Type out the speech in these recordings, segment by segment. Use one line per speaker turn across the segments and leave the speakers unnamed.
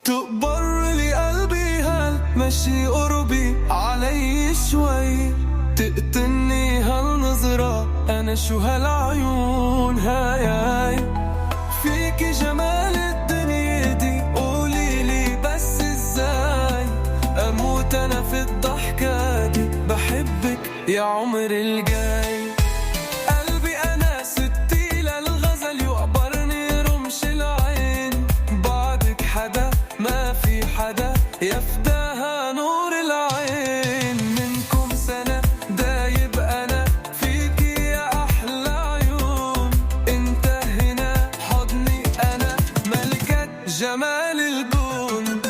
تقبر لي قلبي هالمشي قربي علي شوي، تقتلني هالنظرة أنا شو هالعيون هاي فيكي جمال الدنيا دي، قوليلي بس ازاي أموت أنا في الضحكة دي، بحبك يا عمر الجاي. قلبي أنا ستي للغزل يقبرني رمش العين، بعدك حدا ما في حدا يفداها نور العين، منكم سنة دايب أنا فيكي يا أحلى عيون، انت هنا حضني أنا ملكة جمال الكون،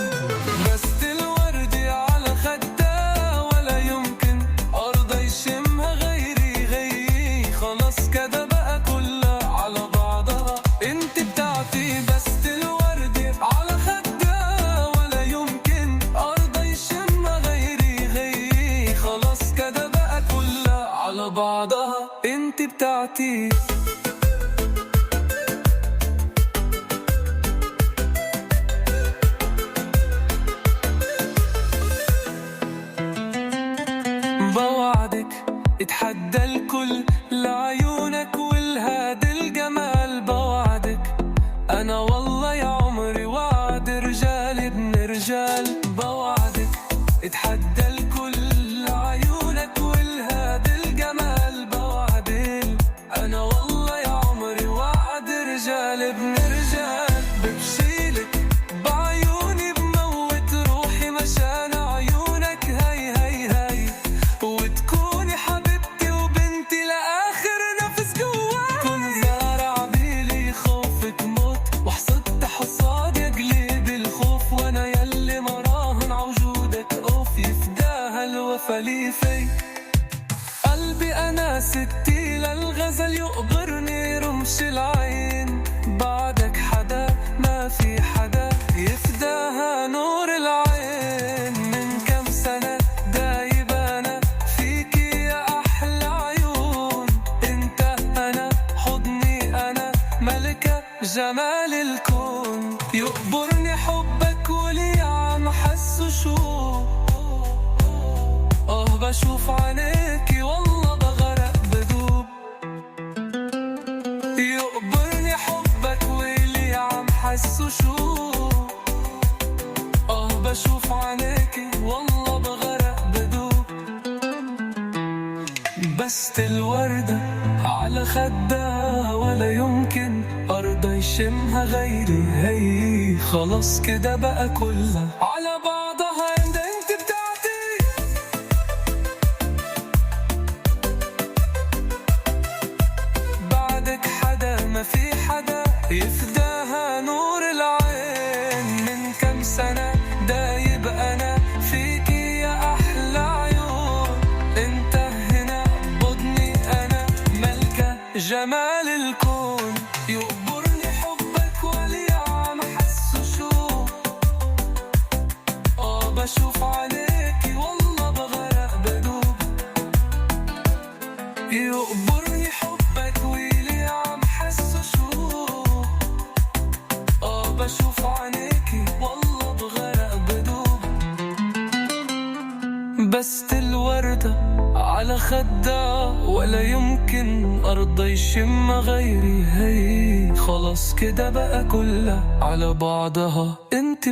بس الوردي على خدها ولا يمكن أرضى يشمها غيري خلاص كده بقى كلها على بعضها انت بتاعتي، بس الوردي على خدها ولا يمكن أرضى يشمها غيري خلاص كده بقى كلها على بعضها انت بتاعتي. بوعدك اتحدى الكل لعيونك والهاد الجمال، بوعدك انا والله يا عمري وعد رجال ابن رجال، بوعدك اتحدى الكل لعيونك والهاد الجمال، بوعدك انا والله يا عمري وعد رجال ابن رجال، ببشيلك بعيوني بموت روحي مشان عيونك هي وتكوني حبيبتي وبنتي لآخر نفس جواي، كن زارع بيلي خوفك موت وحصدت حصاد يا قليب الخوف، وانا يلي مراهن عوجودك اوف يفداها الوفا لي في قلبي انا ستي للغزل يقبرني رمش العين، بعدك حدا ما في حدا يفداها نور العين، من كم سنة دايب أنا فيكي يا أحلى عيون، انت أنا حضني أنا ملكة جمال الكون، يقبرني حبك ولي عم حس شو بشوف عينيكي والله بغرق بدوب، يقبرني حبك ولي عم حس شو بشوف عينيكي والله بغرق بدوب، بس الوردة على خدها ولا يمكن أرضى يشمها غيري هي خلاص كده بقى كلها على بعضها انت بتاعتي. بعدك حدا ما في حدا يفداها نور العين، من كم سنة دايب أنا فيكي يا أحلى عيون، انت هنا بضني أنا ملكة جمال الكون، يقبرني حبك ولي عم حس شو بشوف عليكي والله بغرق بدوب، يقبرني حبك ولي عم حس شو بشوف عليكي والله بغرق بدوب، بس الوردة على خدها ولا يمكن أرضى يشمها غيري هي خلاص كده بقى كلها على بعضها انت